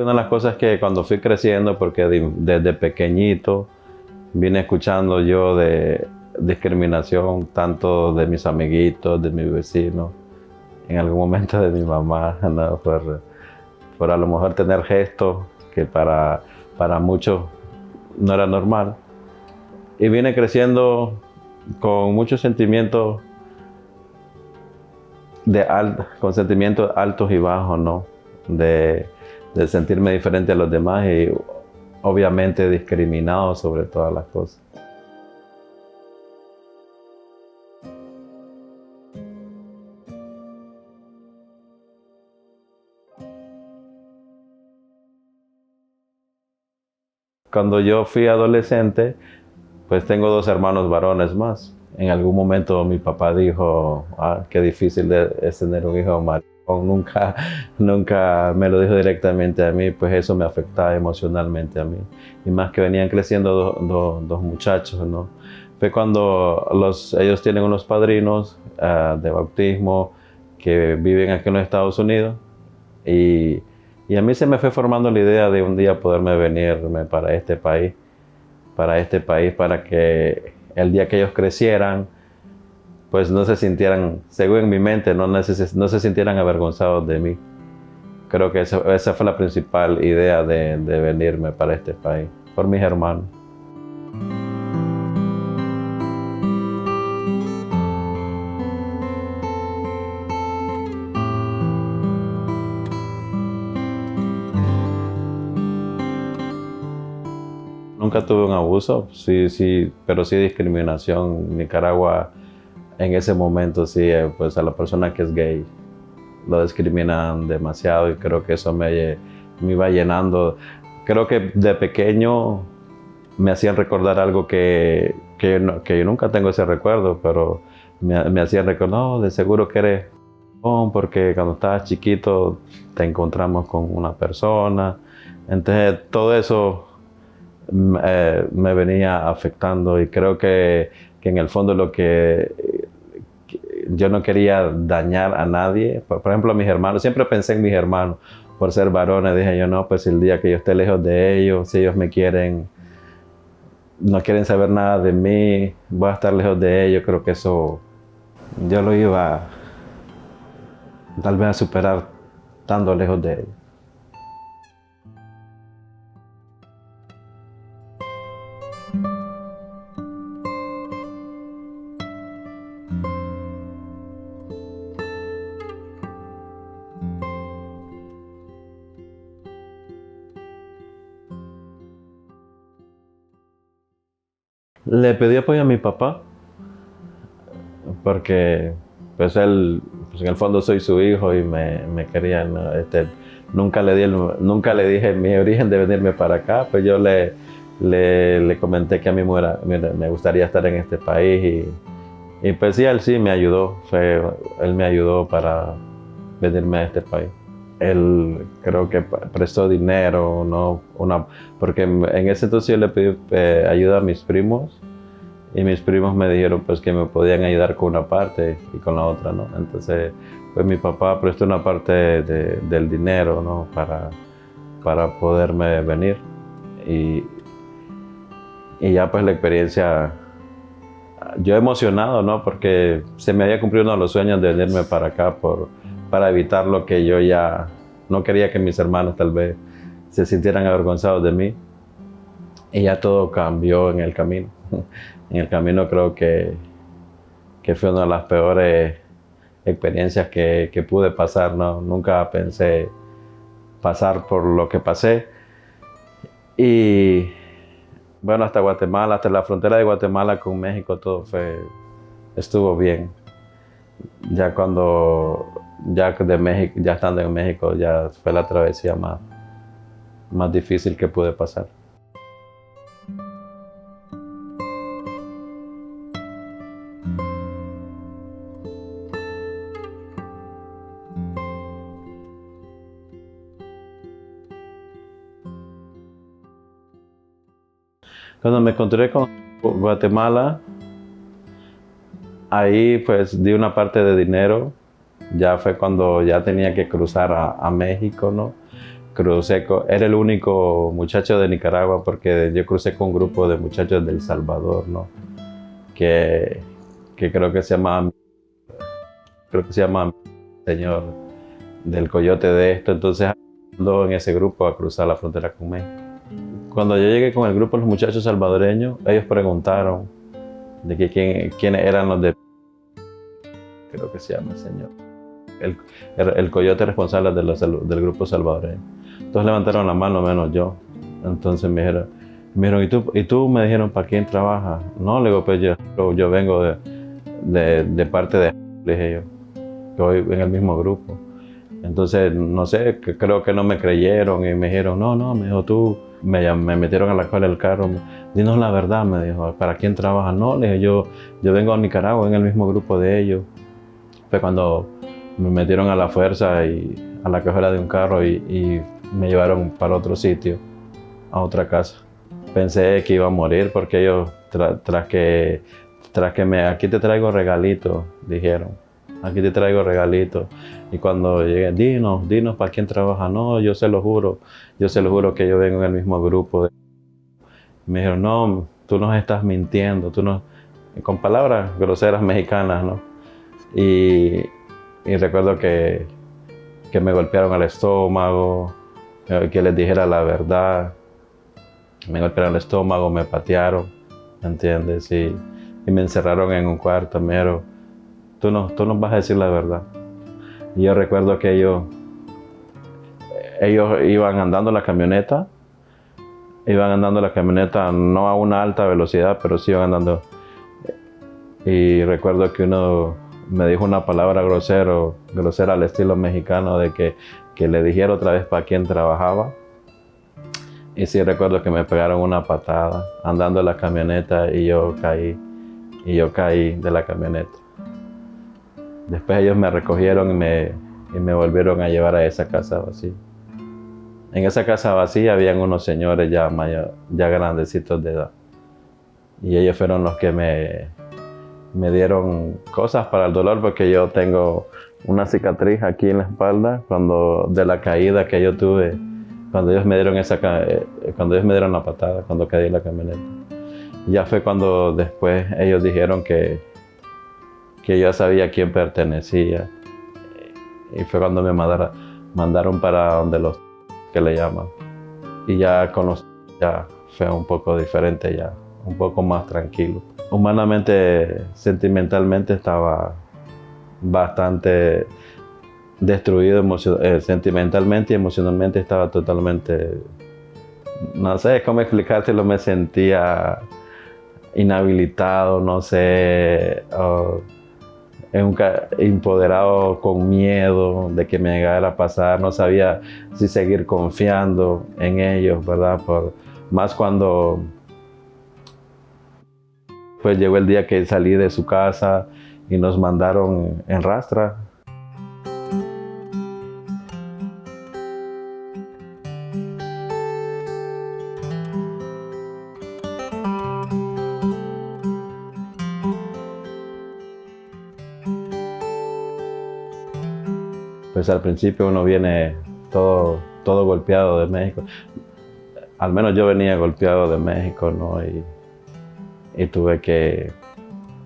Una de las cosas que cuando fui creciendo, porque desde pequeñito vine escuchando yo de discriminación, tanto de mis amiguitos, de mis vecinos, en algún momento de mi mamá, ¿no? Por a lo mejor tener gestos que para muchos no era normal. Y vine creciendo con muchos sentimientos con sentimientos altos y bajos, ¿no? De sentirme diferente a los demás y obviamente discriminado sobre todas las cosas. Cuando yo fui adolescente, pues tengo dos hermanos varones más. En algún momento mi papá dijo, qué difícil es tener un hijo maricón. Nunca me lo dijo directamente a mí, pues eso me afectaba emocionalmente a mí. Y más que venían creciendo dos muchachos, ¿no? Fue cuando ellos tienen unos padrinos de bautismo que viven aquí en los Estados Unidos. Y a mí se me fue formando la idea de un día poderme venirme para que el día que ellos crecieran, pues no se sintieran, según en mi mente, no se sintieran avergonzados de mí. Creo que esa fue la principal idea de venirme para este país, por mis hermanos. Nunca tuve un abuso, sí, pero sí discriminación. Nicaragua, en ese momento, sí, pues a la persona que es gay lo discriminan demasiado y creo que eso me iba llenando. Creo que de pequeño me hacían recordar algo que yo nunca tengo ese recuerdo, pero me hacían recordar, no, de seguro que eres hombre, porque cuando estabas chiquito te encontramos con una persona. Entonces todo eso me venía afectando y creo que en el fondo yo no quería dañar a nadie. Por ejemplo, a mis hermanos, siempre pensé en mis hermanos, por ser varones, dije yo, no, pues el día que yo esté lejos de ellos, si ellos no quieren saber nada de mí, voy a estar lejos de ellos, creo que eso yo lo iba tal vez a superar estando lejos de ellos. Le pedí apoyo a mi papá, porque pues él, pues en el fondo soy su hijo y me quería, ¿no? Nunca le dije mi origen de venirme para acá, pues yo le comenté que a mí me gustaría estar en este país y pues sí, él sí me ayudó, él me ayudó para venirme a este país. Él creo que prestó dinero, ¿no? Porque en ese entonces yo le pedí ayuda a mis primos y mis primos me dijeron pues que me podían ayudar con una parte y con la otra, ¿no? Entonces pues mi papá prestó una parte del dinero, ¿no? Para poderme venir y, y ya pues la experiencia, yo emocionado, ¿no? Porque se me había cumplido uno de los sueños de venirme para acá para evitar lo que yo ya no quería que mis hermanos tal vez se sintieran avergonzados de mí. Y ya todo cambió en el camino. En el camino creo que fue una de las peores experiencias que pude pasar, ¿no? Nunca pensé pasar por lo que pasé. Y bueno, hasta Guatemala, hasta la frontera de Guatemala con México, estuvo bien. Ya estando en México, ya fue la travesía más difícil que pude pasar. Cuando me encontré con Guatemala, ahí pues di una parte de dinero. Ya fue cuando ya tenía que cruzar a México, ¿no? era el único muchacho de Nicaragua porque yo crucé con un grupo de muchachos de El Salvador, ¿no? Que, que creo que se llama señor del coyote de esto, entonces ando en ese grupo a cruzar la frontera con México. Cuando yo llegué con el grupo de los muchachos salvadoreños, ellos preguntaron de quiénes eran los de, creo que se llama el señor, el coyote responsable del grupo salvadoreño. Entonces levantaron la mano, menos yo. Entonces me dijeron, ¿y tú? Me dijeron, ¿para quién trabajas? No, le digo, pues yo vengo de parte de, le dije yo, que voy en el mismo grupo. Entonces, no sé, creo que no me creyeron y me dijeron, no, me dijo, me metieron a la cola del carro, dinos la verdad, me dijo, ¿para quién trabajas? No, le dije, yo vengo a Nicaragua en el mismo grupo de ellos. Fue cuando me metieron a la fuerza y a la cajuela de un carro y me llevaron para otro sitio, a otra casa. Pensé que iba a morir porque ellos, tras que aquí te traigo regalitos, dijeron. Aquí te traigo regalitos. Y cuando llegué, dinos para quién trabaja. No, yo se lo juro que yo vengo en el mismo grupo. Me dijeron, no, tú nos estás mintiendo, con palabras groseras mexicanas, ¿no? Y recuerdo que me golpearon al estómago, que les dijera la verdad. Me golpearon el estómago, me patearon, ¿entiendes? Y me encerraron en un cuarto, me dijeron, tú nos vas a decir la verdad. Y yo recuerdo que ellos iban andando la camioneta, no a una alta velocidad, pero sí iban andando. Y recuerdo que uno me dijo una palabra grosera al estilo mexicano, de que le dijera otra vez para quién trabajaba. Y sí recuerdo que me pegaron una patada andando en la camioneta y yo caí de la camioneta. Después ellos me recogieron y me volvieron a llevar a esa casa vacía. En esa casa vacía habían unos señores ya grandecitos de edad. Y ellos fueron los que me dieron cosas para el dolor, porque yo tengo una cicatriz aquí en la espalda de la caída que yo tuve cuando ellos me dieron la patada, cuando caí en la camioneta. Ya fue cuando después ellos dijeron que yo sabía a quién pertenecía. Y fue cuando me mandaron para donde los que le llaman. Y ya ya fue un poco diferente, ya un poco más tranquilo. Humanamente, sentimentalmente estaba bastante destruido, sentimentalmente y emocionalmente estaba totalmente, no sé cómo explicártelo, me sentía inhabilitado, no sé, empoderado, con miedo de que me llegara a pasar. No sabía si seguir confiando en ellos, ¿verdad? Más cuando pues llegó el día que salí de su casa y nos mandaron en rastra. Pues al principio uno viene todo golpeado de México. Al menos yo venía golpeado de México, ¿no? Y tuve que,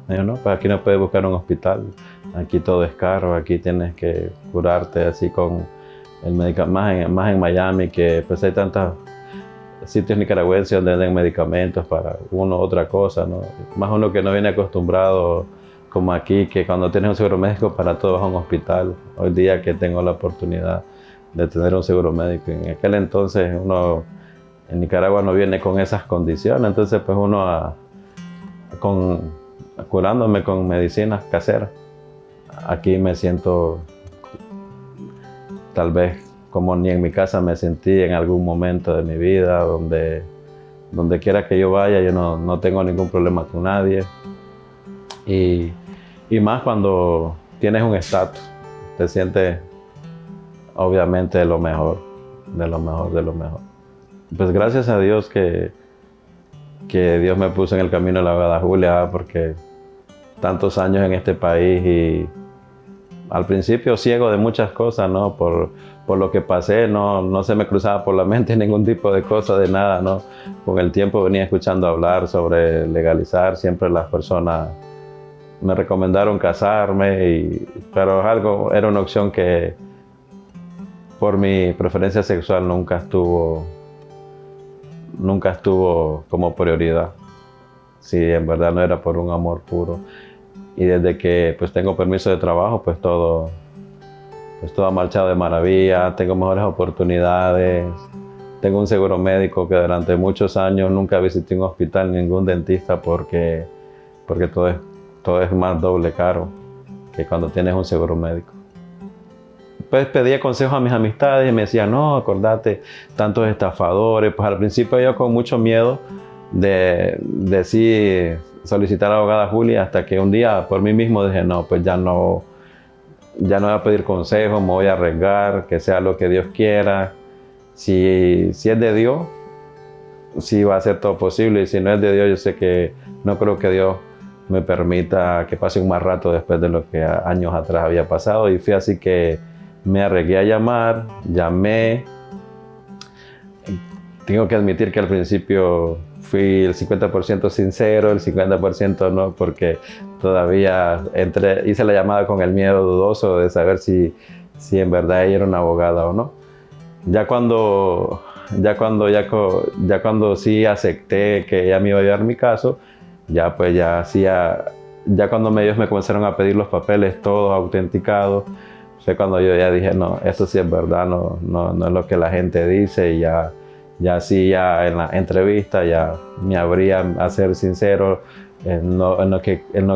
no, pues aquí no puedes buscar un hospital. Aquí todo es caro, aquí tienes que curarte así con el medicamento, más en Miami, que pues hay tantos sitios nicaragüenses donde venden medicamentos para uno u otra cosa, ¿no? Más uno que no viene acostumbrado como aquí, que cuando tienes un seguro médico para todo vas a un hospital. Hoy día que tengo la oportunidad de tener un seguro médico, en aquel entonces uno en Nicaragua no viene con esas condiciones, entonces pues uno curándome con medicinas caseras. Aquí me siento tal vez como ni en mi casa me sentí en algún momento de mi vida, donde quiera que yo vaya, yo no tengo ningún problema con nadie. Y más cuando tienes un estatus, te sientes obviamente de lo mejor. Pues gracias a Dios que Dios me puso en el camino de la abogada Julia, porque tantos años en este país y al principio ciego de muchas cosas, ¿no? Por lo que pasé, no se me cruzaba por la mente ningún tipo de cosa, de nada, ¿no? Con el tiempo venía escuchando hablar sobre legalizar, siempre las personas me recomendaron casarme, pero era una opción que por mi preferencia sexual nunca estuvo como prioridad. Sí, en verdad no era por un amor puro. Y desde que pues tengo permiso de trabajo, pues todo ha marchado de maravilla, tengo mejores oportunidades, tengo un seguro médico que durante muchos años nunca visité un hospital, ningún dentista, porque todo es más doble caro que cuando tienes un seguro médico. Pues pedía consejos a mis amistades y me decían, no, acordate, tantos estafadores. Pues al principio yo con mucho miedo de sí solicitar a la abogada Julia, hasta que un día por mí mismo dije, no, pues ya no voy a pedir consejos, me voy a arriesgar, que sea lo que Dios quiera. Si es de Dios, sí va a ser todo posible, y si no es de Dios, yo sé que no creo que Dios me permita que pase un más rato después de lo que años atrás había pasado. Y fue así que me arriesgué a llamé. Tengo que admitir que al principio fui el 50% sincero, el 50% no, porque todavía hice la llamada con el miedo dudoso de saber si en verdad ella era una abogada o no. Ya cuando sí acepté que ella me iba a llevar mi caso, ya cuando ellos me comenzaron a pedir los papeles todos autenticados, fue cuando yo ya dije, no, esto sí es verdad, no es lo que la gente dice, y ya en la entrevista ya me abría a ser sincero en lo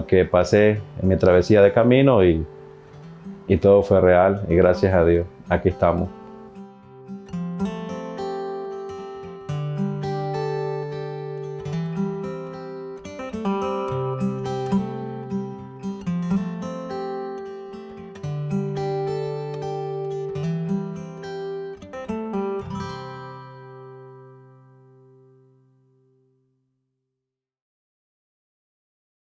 que pasé en mi travesía de camino, y todo fue real, y gracias a Dios, aquí estamos.